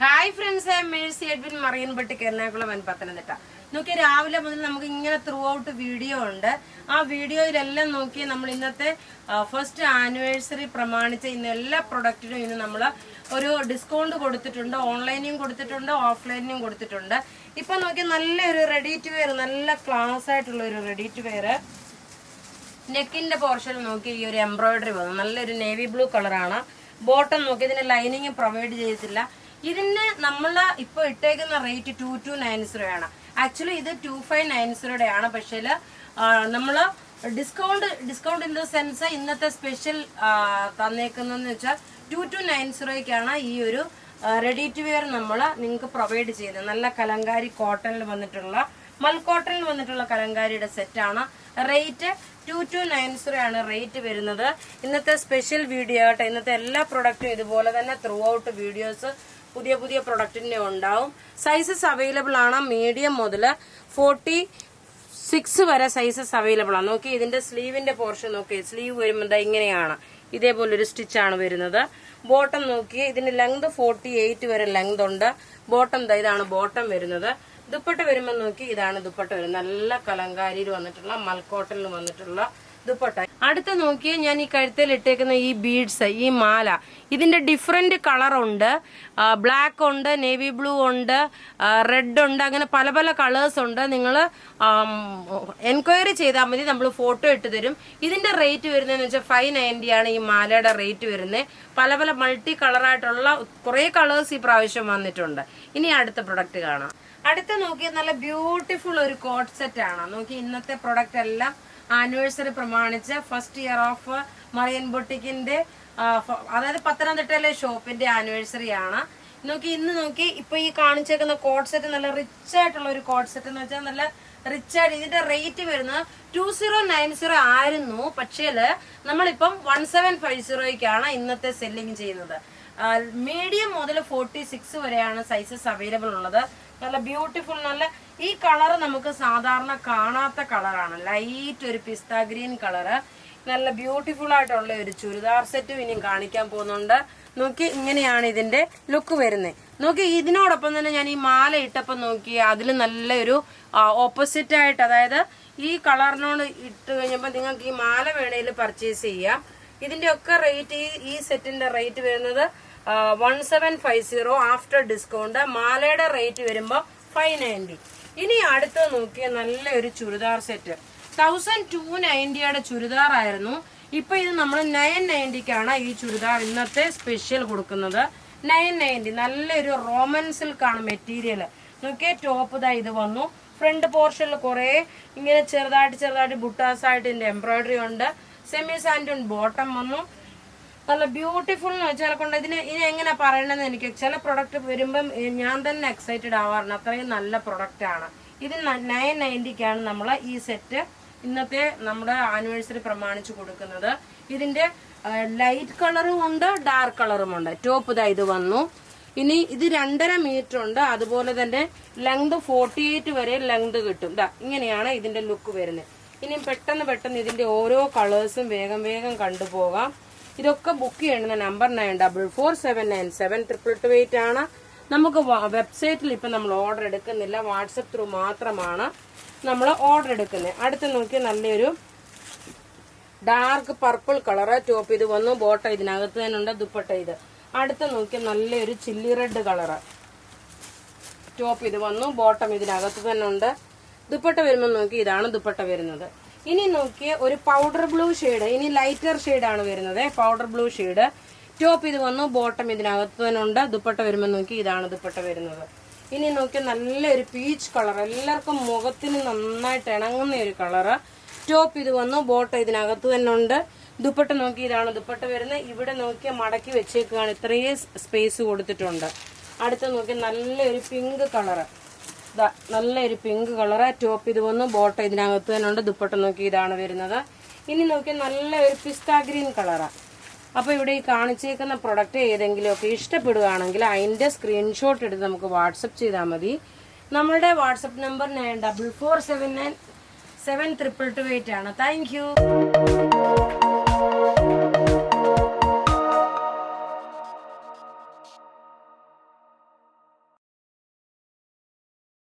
Hi friends, I am Mercy Edwin മറിയൻപട്ടിക്ക് എറണാകുളം പത്തനംതിട്ട. നോക്കി രാവിലെ മുതൽ നമുക്ക് ഇങ്ങനെ ത്രൂ ഔട്ട് വീഡിയോ ഉണ്ട്. ആ വീഡിയോയിലെല്ലാം നോക്കി നമ്മൾ ഇന്നത്തെ ഫസ്റ്റ് ആനിവേഴ്സറി പ്രമാണിച്ച് ഇന്ന് എല്ലാ പ്രൊഡക്റ്റിനും ഇന്ന് നമ്മൾ ഒരു ഡിസ്കൗണ്ട് കൊടുത്തിട്ടുണ്ട്. ഓൺലൈനും കൊടുത്തിട്ടുണ്ട്, ഓഫ്ലൈനും കൊടുത്തിട്ടുണ്ട്. ഇപ്പൊ നോക്കി നല്ലൊരു റെഡി ടു വെയർ, നല്ല ക്ലാസ് ആയിട്ടുള്ള ഒരു റെഡി ടു വെയർ. നെക്കിന്റെ പോർഷൻ നോക്കി ഈ ഒരു എംബ്രോയിഡറി വന്നു, നല്ലൊരു നേവി ബ്ലൂ കളറാണ്. ബോട്ടം നോക്കി ഇതിന് ലൈനിങ് പ്രൊവൈഡ് ചെയ്തിട്ടില്ല. ഇതിന് നമ്മൾ ഇപ്പൊ ഇട്ടേക്കുന്ന റേറ്റ് 2290 ആണ്. ആക്ച്വലി ഇത് 2590 ആണ്. പക്ഷേ നമ്മള് ഡിസ്കൗണ്ട് ഇൻ ദ സെൻസ് ഇന്നത്തെ സ്പെഷ്യൽ തന്നേക്കുന്നതെന്ന് വെച്ചാൽ 2290 ഈ ഒരു റെഡി ടു വെയർ നമ്മൾ നിങ്ങൾക്ക് പ്രൊവൈഡ് ചെയ്തത്. നല്ല കലങ്കാരി കോട്ടണിൽ വന്നിട്ടുള്ള, മൽ കോട്ടണിൽ വന്നിട്ടുള്ള കലങ്കാരിയുടെ സെറ്റാണ്. റേറ്റ് 2290 ആണ് റേറ്റ് വരുന്നത്. ഇന്നത്തെ സ്പെഷ്യൽ വീഡിയോ ആകട്ടെ. ഇന്നത്തെ എല്ലാ പ്രൊഡക്റ്റും ഇതുപോലെ തന്നെ ത്രൂ ഔട്ട് വീഡിയോസ് പുതിയ പുതിയ പ്രൊഡക്റ്റിന്റെ ഉണ്ടാവും. സൈസസ് അവൈലബിൾ ആണ്. മീഡിയം മുതൽ 46 വരെ സൈസസ് അവൈലബിൾ ആണ്. നോക്കി ഇതിന്റെ സ്ലീവിന്റെ പോർഷൻ നോക്കി, സ്ലീവ് വരുമ്പോൾ ഇങ്ങനെയാണ്, ഇതേപോലൊരു സ്റ്റിച്ചാണ് വരുന്നത്. ബോട്ടം നോക്കി ഇതിന്റെ ലെങ്ത് 48 വരെ ലെങ്ത് ഉണ്ട്. ബോട്ടം ഇതാണ് ബോട്ടം വരുന്നത്. ദുപ്പട്ട വരുമ്പോൾ നോക്കി ഇതാണ് ദുപ്പട്ട വരുന്നത്. നല്ല കലങ്കാരിയിൽ വന്നിട്ടുള്ള, മൽക്കോട്ടനിൽ വന്നിട്ടുള്ള ദുപ്പട്ട. അടുത്ത നോക്കിയാൽ ഞാൻ ഈ കഴുത്തിൽ ഇട്ടേക്കുന്ന ഈ ബീഡ്സ്, ഈ മാല, ഇതിന്റെ ഡിഫറെന്റ് കളർ ഉണ്ട്. ബ്ലാക്ക് ഉണ്ട്, നേവി ബ്ലൂ ഉണ്ട്, റെഡ് ഉണ്ട്, അങ്ങനെ പല പല കളേഴ്സ് ഉണ്ട്. നിങ്ങൾ എൻക്വയറി ചെയ്താൽ മതി, നമ്മൾ ഫോട്ടോ ഇട്ട് തരും. ഇതിന്റെ റേറ്റ് വരുന്നതെന്ന് വെച്ചാൽ 590 ആണ് ഈ മാലയുടെ റേറ്റ് വരുന്നത്. പല പല മൾട്ടി കളറായിട്ടുള്ള കുറെ കളേഴ്സ് ഈ പ്രാവശ്യം വന്നിട്ടുണ്ട്. ഇനി അടുത്ത പ്രൊഡക്റ്റ് കാണാം. അടുത്ത നോക്കിയാൽ നല്ല ബ്യൂട്ടിഫുൾ ഒരു കോട്ട് സെറ്റ് ആണ്. നോക്കി ഇന്നത്തെ പ്രൊഡക്റ്റ് എല്ലാം ആനിവേഴ്സറി പ്രമാണിച്ച് ഫസ്റ്റ് ഇയർ ഓഫ് മറിയൻ ബൊട്ടിക്കിന്റെ, അതായത് പത്തനംതിട്ടയിലെ ഷോപ്പിന്റെ ആനിവേഴ്സറി ആണ്. നോക്കി ഇന്ന് നോക്കി ഇപ്പൊ ഈ കാണിച്ചേക്കുന്ന കോട്ട് സെറ്റ് നല്ല റിച്ച് ആയിട്ടുള്ള ഒരു കോട്ട് സെറ്റ് എന്ന് വെച്ചാൽ നല്ല റിച്ച് ആയിട്ട്. ഇതിന്റെ റേറ്റ് വരുന്നത് 2090 ആയിരുന്നു. പക്ഷേ നമ്മളിപ്പം 1750 ഇന്നത്തെ സെല്ലിങ് ചെയ്യുന്നത്. മീഡിയം മുതൽ 46 വരെയാണ് സൈസസ് അവൈലബിൾ ഉള്ളത്. നല്ല ബ്യൂട്ടിഫുൾ, നല്ല ഈ കളർ നമുക്ക് സാധാരണ കാണാത്ത കളറാണ്. ലൈറ്റ് ഒരു പിസ്ത ഗ്രീൻ കളറ്. നല്ല ബ്യൂട്ടിഫുൾ ആയിട്ടുള്ള ഒരു ചുരിദാർ സെറ്റും ഇനിയും കാണിക്കാൻ പോകുന്നുണ്ട്. നോക്കി ഇങ്ങനെയാണ് ഇതിന്റെ ലുക്ക് വരുന്നത്. നോക്കി ഇതിനോടൊപ്പം തന്നെ ഞാൻ ഈ മാല ഇട്ടപ്പം നോക്കി അതിൽ നല്ലൊരു ഓപ്പോസിറ്റ് ആയിട്ട്, അതായത് ഈ കളറിനോട് ഇട്ട് കഴിഞ്ഞപ്പോൾ നിങ്ങൾക്ക് ഈ മാല വേണേൽ പർച്ചേസ് ചെയ്യാം. ഇതിന്റെ ഒക്കെ റേറ്റ്, ഈ സെറ്റിന്റെ റേറ്റ് വരുന്നത് 1750 ആഫ്റ്റർ ഡിസ്കൗണ്ട്. മാലയുടെ റേറ്റ് വരുമ്പോ 590. ഇനി അടുത്ത് നോക്കിയ നല്ലൊരു ചുരിദാർ സെറ്റ് 1290 ചുരിദാർ ആയിരുന്നു. ഇപ്പൊ ഇത് നമ്മൾ 990 ഈ ചുരിദാർ ഇന്നത്തെ സ്പെഷ്യൽ കൊടുക്കുന്നത്. 990 നല്ലൊരു റോമൻ സിൽക്ക് ആണ് മെറ്റീരിയൽ. നോക്കിയ ടോപ്പ് ഇത് വന്നു. ഫ്രണ്ട് പോർഷനിൽ കുറെ ഇങ്ങനെ ചെറുതായിട്ട് ബുട്ടാസ് ആയിട്ട് ഇതിന്റെ എംബ്രോയിഡറി ഉണ്ട്. സെമി സാൻഡൂൺ ബോട്ടം വന്നു. നല്ല ബ്യൂട്ടിഫുൾ എന്ന് വെച്ചാൽ കൊണ്ട് ഇനി എങ്ങനെ പറയണമെന്ന് എനിക്ക് ചില പ്രൊഡക്റ്റ് വരുമ്പം ഞാൻ തന്നെ എക്സൈറ്റഡ് ആവാറുണ്ട്. അത്രയും നല്ല പ്രൊഡക്റ്റ് ആണ് ഇത്. 990 നമ്മൾ ഈ സെറ്റ് ഇന്നത്തെ നമ്മുടെ ആനിവേഴ്സറി പ്രമാണിച്ച് കൊടുക്കുന്നത്. ഇതിന്റെ ലൈറ്റ് കളറും ഉണ്ട്, ഡാർക്ക് കളറും ഉണ്ട്. ടോപ്പ് ഇത് വന്നു. ഇനി ഇത് 2.5 മീറ്റർ ഉണ്ട്. അതുപോലെ തന്നെ ലെങ്ത് 48 വരെ ലെങ്ത് കിട്ടും. ഇങ്ങനെയാണ് ഇതിന്റെ ലുക്ക് വരുന്നത്. ഇനി പെട്ടെന്ന് ഇതിന്റെ ഓരോ കളേഴ്സും വേഗം കണ്ടുപോകാം. ഇതൊക്കെ ബുക്ക് ചെയ്യേണ്ടുന്ന നമ്പർ 94479788 ആണ്. നമുക്ക് വെബ്സൈറ്റിൽ ഇപ്പൊ നമ്മൾ ഓർഡർ എടുക്കുന്നില്ല, വാട്സപ്പ് ത്രൂ മാത്രമാണ് നമ്മൾ ഓർഡർ എടുക്കുന്നത്. അടുത്ത് നോക്കി നല്ലൊരു ഡാർക്ക് പർപ്പിൾ കളറ്. ടോപ്പ് ഇത് വന്നു. ബോട്ടം ഇതിനകത്ത് തന്നെ ഉണ്ട്. ദുപ്പട്ട ഇത്. അടുത്ത് നോക്കി നല്ലൊരു ചില്ലി റെഡ് കളറ്. ടോപ്പ് ഇത് വന്നു. ബോട്ടം ഇതിനകത്ത് തന്നെ ഉണ്ട്. ദുപ്പട്ട വരുമ്പോൾ നോക്കി ഇതാണ് ദുപ്പട്ട വരുന്നത്. ഇനി നോക്കിയ ഒരു പൗഡർ ബ്ലൂ ഷെയ്ഡ്, ഇനി ലൈറ്റർ ഷെയ്ഡാണ് വരുന്നത്. Powder blue shade. ടോപ്പ് ഇത് വന്നു. ബോട്ടം ഇതിനകത്ത് തന്നെ ഉണ്ട്. ദുപ്പട്ട വരുമ്പോൾ നോക്കി ഇതാണ് ദുപ്പട്ട വരുന്നത്. ഇനി നോക്കി നല്ലൊരു പീച്ച് കളർ, എല്ലാവർക്കും മുഖത്തിന് നന്നായിട്ട് ഇണങ്ങുന്ന ഒരു കളറ്. ടോപ്പ് ഇത് വന്നു. ബോട്ടം ഇതിനകത്ത് തന്നെ ഉണ്ട്. ദുപ്പട്ട നോക്കി ഇതാണ് ദുപ്പട്ട വരുന്നത്. ഇവിടെ നോക്കിയ മടക്കി വെച്ചേക്കുകയാണ്, ഇത്രയും സ്പേസ് കൊടുത്തിട്ടുണ്ട്. അടുത്ത് നോക്കി നല്ലൊരു പിങ്ക് കളറ്, നല്ലൊരു പിങ്ക് കളറ്. ടോപ്പ് ഇത് വന്നു. ബോട്ടം ഇതിനകത്ത് തന്നെ ഉണ്ട്. ദുപ്പട്ട നോക്കി ഇതാണ് വരുന്നത്. ഇനി നോക്കി നല്ലൊരു പിസ്ത ഗ്രീൻ കളറാണ്. അപ്പൊ ഇവിടെ ഈ കാണിച്ചേക്കുന്ന പ്രൊഡക്റ്റ് ഏതെങ്കിലുമൊക്കെ ഇഷ്ടപ്പെടുകയാണെങ്കിൽ അതിന്റെ സ്ക്രീൻഷോട്ട് എടുത്ത് നമുക്ക് വാട്സപ്പ് ചെയ്താൽ മതി. നമ്മളുടെ വാട്സപ്പ് നമ്പർ 9447972228 ആണ്. Thank you.